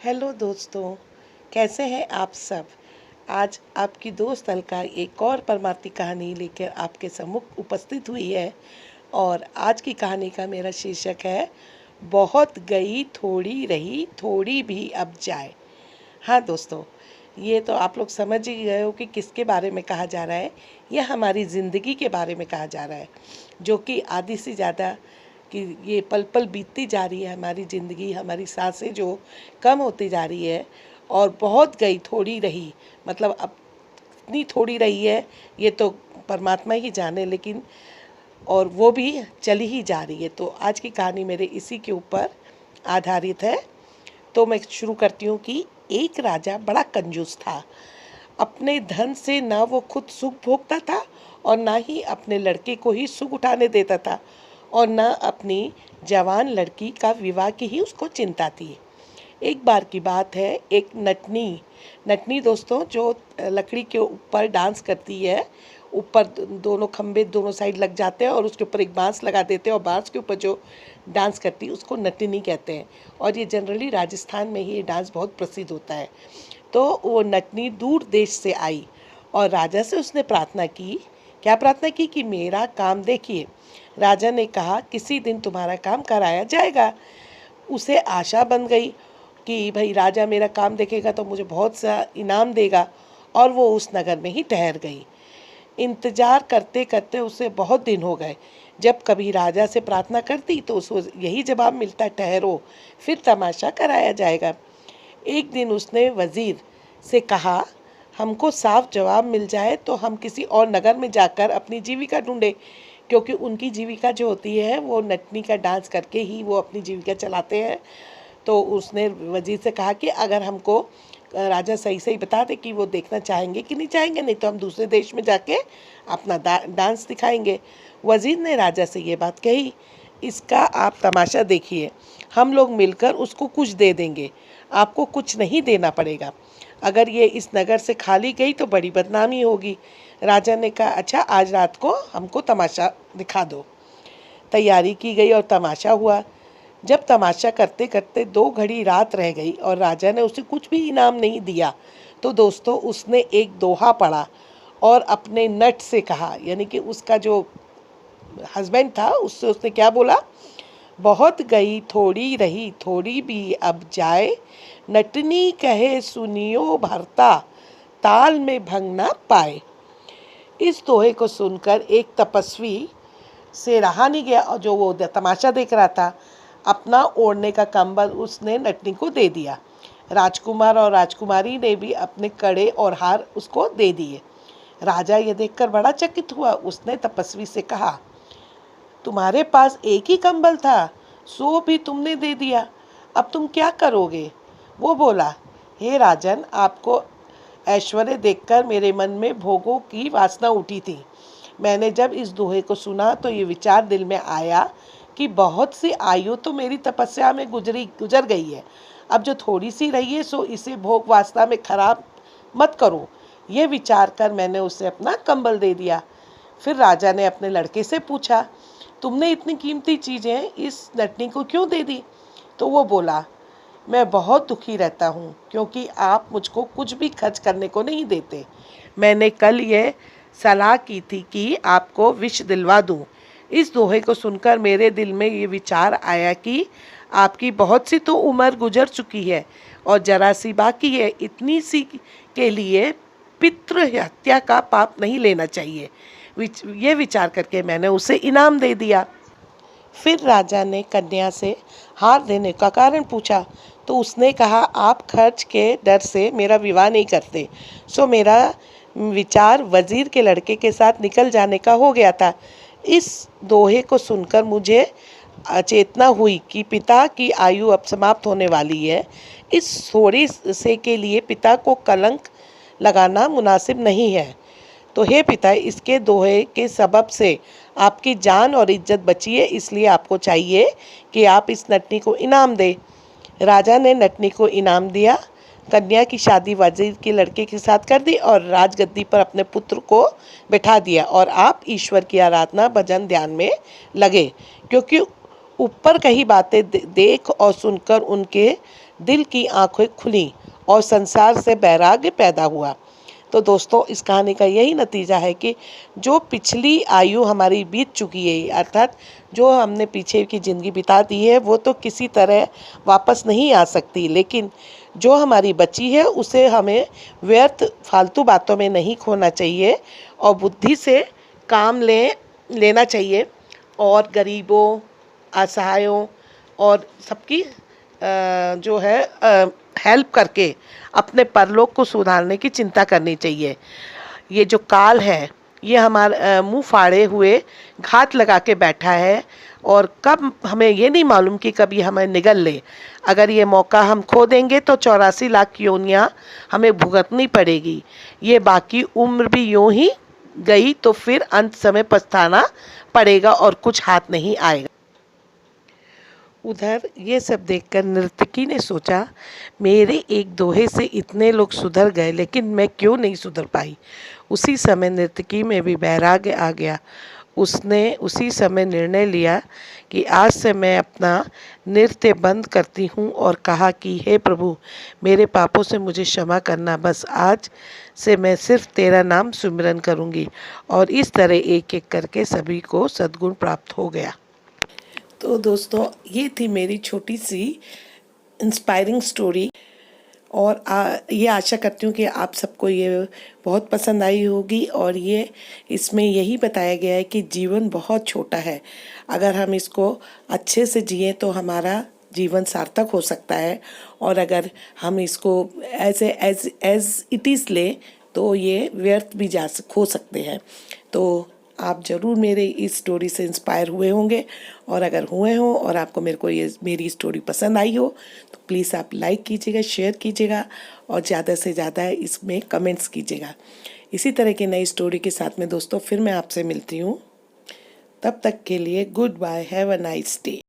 Hello दोस्तों, कैसे हैं आप सब। आज आपकी दोस्त अलका एक और परमार्थी कहानी लेकर आपके सम्मुख उपस्थित हुई है। और आज की कहानी का मेरा शीर्षक है, बहुत गई थोड़ी रही थोड़ी भी अब जाए। हाँ दोस्तों, ये तो आप लोग समझ ही गए हो कि किसके बारे में कहा जा रहा है। यह हमारी ज़िंदगी के बारे में कहा जा रहा है, जो कि आधी से ज़्यादा कि ये पल पल बीतती जा रही है। हमारी ज़िंदगी, हमारी सांसें जो कम होती जा रही है और बहुत गई थोड़ी रही, मतलब अब इतनी थोड़ी रही है ये तो परमात्मा ही जाने, लेकिन और वो भी चली ही जा रही है। तो आज की कहानी मेरे इसी के ऊपर आधारित है। तो मैं शुरू करती हूँ कि एक राजा बड़ा कंजूस था। अपने धन से ना वो खुद सुख भोगता था और ना ही अपने लड़के को ही सुख उठाने देता था, और ना अपनी जवान लड़की का विवाह की ही उसको चिंता थी। एक बार की बात है, एक नटनी नटनी दोस्तों जो लकड़ी के ऊपर डांस करती है, ऊपर दोनों खंबे दोनों साइड लग जाते हैं और उसके ऊपर एक बांस लगा देते हैं, और बांस के ऊपर जो डांस करती है उसको नटनी कहते हैं। और ये जनरली राजस्थान में ही ये डांस बहुत प्रसिद्ध होता है। तो वो नटनी दूर देश से आई और राजा से उसने प्रार्थना की। क्या प्रार्थना की कि मेरा काम देखिए। राजा ने कहा किसी दिन तुम्हारा काम कराया जाएगा। उसे आशा बन गई कि भाई राजा मेरा काम देखेगा तो मुझे बहुत सा इनाम देगा, और वो उस नगर में ही ठहर गई। इंतजार करते करते उसे बहुत दिन हो गए। जब कभी राजा से प्रार्थना करती तो उसको यही जवाब मिलता, ठहरो फिर तमाशा कराया जाएगा। एक दिन उसने वजीर से कहा, हमको साफ जवाब मिल जाए तो हम किसी और नगर में जाकर अपनी जीविका ढूंढे, क्योंकि उनकी जीविका जो होती है वो नटनी का डांस करके ही वो अपनी जीविका चलाते हैं। तो उसने वजीर से कहा कि अगर हमको राजा सही सही बता दे कि वो देखना चाहेंगे कि नहीं चाहेंगे, नहीं तो हम दूसरे देश में जाके अपना डांस दिखाएंगे। वजीर ने राजा से ये बात कही, इसका आप तमाशा देखिए, हम लोग मिलकर उसको कुछ दे देंगे, आपको कुछ नहीं देना पड़ेगा। अगर ये इस नगर से खाली गई तो बड़ी बदनामी होगी। राजा ने कहा, अच्छा आज रात को हमको तमाशा दिखा दो। तैयारी की गई और तमाशा हुआ। जब तमाशा करते करते 2 घड़ी रात रह गई और राजा ने उसे कुछ भी इनाम नहीं दिया, तो दोस्तों उसने एक दोहा पढ़ा और अपने नट से कहा, यानी कि उसका जो हस्बैंड था उससे उसने क्या बोला, बहुत गई थोड़ी रही थोड़ी भी अब जाए, नटनी कहे सुनियो भरता, ताल में भंग ना पाए। इस दोहे को सुनकर एक तपस्वी से रहा नहीं गया, और जो वो तमाशा देख रहा था, अपना ओढ़ने का कंबल उसने नटनी को दे दिया। राजकुमार और राजकुमारी ने भी अपने कड़े और हार उसको दे दिए। राजा ये देखकर बड़ा चकित हुआ। उसने तपस्वी से कहा, तुम्हारे पास एक ही कंबल था, सो भी तुमने दे दिया, अब तुम क्या करोगे। वो बोला, हे राजन, आपको ऐश्वर्य देखकर मेरे मन में भोगों की वासना उठी थी। मैंने जब इस दोहे को सुना तो ये विचार दिल में आया कि बहुत सी आयु तो मेरी तपस्या में गुजर गई है, अब जो थोड़ी सी रही है सो इसे भोग वासना में खराब मत करो। ये विचार कर मैंने उसे अपना कंबल दे दिया। फिर राजा ने अपने लड़के से पूछा, तुमने इतनी कीमती चीज़ें इस नटनी को क्यों दे दी। तो वो बोला, मैं बहुत दुखी रहता हूँ क्योंकि आप मुझको कुछ भी खर्च करने को नहीं देते। मैंने कल ये सलाह की थी कि आपको विष दिलवा दूँ। इस दोहे को सुनकर मेरे दिल में ये विचार आया कि आपकी बहुत सी तो उम्र गुजर चुकी है और जरा सी बाकी है, इतनी सी के लिए पितृ हत्या का पाप नहीं लेना चाहिए। ये विचार करके मैंने उसे इनाम दे दिया। फिर राजा ने कन्या से हार देने का कारण पूछा, तो उसने कहा, आप खर्च के डर से मेरा विवाह नहीं करते, सो मेरा विचार वजीर के लड़के के साथ निकल जाने का हो गया था। इस दोहे को सुनकर मुझे चेतना हुई कि पिता की आयु अब समाप्त होने वाली है। इस थोड़ी से के लिए पिता को कलंक लगाना मुनासिब नहीं है। तो हे पिता, इसके दोहे के सबब से आपकी जान और इज्जत बची है, इसलिए आपको चाहिए कि आप इस नटनी को इनाम दें। राजा ने नटनी को इनाम दिया। कन्या की शादी वजीर के लड़के के साथ कर दी और राजगद्दी पर अपने पुत्र को बैठा दिया, और आप ईश्वर की आराधना भजन ध्यान में लगे, क्योंकि ऊपर कही बातें देख और सुनकर उनके दिल की आंखें खुली और संसार से वैराग्य पैदा हुआ। तो दोस्तों, इस कहानी का यही नतीजा है कि जो पिछली आयु हमारी बीत चुकी है, अर्थात जो हमने पीछे की ज़िंदगी बिता दी है, वो तो किसी तरह वापस नहीं आ सकती, लेकिन जो हमारी बची है उसे हमें व्यर्थ फालतू बातों में नहीं खोना चाहिए और बुद्धि से काम लेना चाहिए और गरीबों, असहायों और सबकी जो है हेल्प करके अपने परलोक को सुधारने की चिंता करनी चाहिए। ये जो काल है, ये हमारे मुंह फाड़े हुए घात लगा के बैठा है और कब हमें ये नहीं मालूम कि कभी हमें निगल ले। अगर ये मौका हम खो देंगे तो 84 लाख योनियाँ हमें भुगतनी पड़ेगी। ये बाकी उम्र भी यूं ही गई तो फिर अंत समय पछताना पड़ेगा और कुछ हाथ नहीं आएगा। उधर ये सब देखकर नर्तकी ने सोचा, मेरे एक दोहे से इतने लोग सुधर गए, लेकिन मैं क्यों नहीं सुधर पाई। उसी समय नर्तकी में भी वैराग्य आ गया। उसने उसी समय निर्णय लिया कि आज से मैं अपना नृत्य बंद करती हूँ और कहा कि हे प्रभु, मेरे पापों से मुझे क्षमा करना, बस आज से मैं सिर्फ तेरा नाम सुमिरन करूँगी। और इस तरह एक एक करके सभी को सद्गुण प्राप्त हो गया। तो दोस्तों, ये थी मेरी छोटी सी इंस्पायरिंग स्टोरी और ये आशा करती हूँ कि आप सबको ये बहुत पसंद आई होगी। और ये इसमें यही बताया गया है कि जीवन बहुत छोटा है, अगर हम इसको अच्छे से जिए तो हमारा जीवन सार्थक हो सकता है, और अगर हम इसको एज इट इज़ लें तो ये व्यर्थ भी हो सकते हैं। तो आप ज़रूर मेरे इस स्टोरी से इंस्पायर हुए होंगे, और अगर हुए हों और आपको मेरी स्टोरी पसंद आई हो तो प्लीज़ आप लाइक कीजिएगा, शेयर कीजिएगा और ज़्यादा से ज़्यादा इसमें कमेंट्स कीजिएगा। इसी तरह की नई स्टोरी के साथ में दोस्तों फिर मैं आपसे मिलती हूँ। तब तक के लिए goodbye, have a nice day.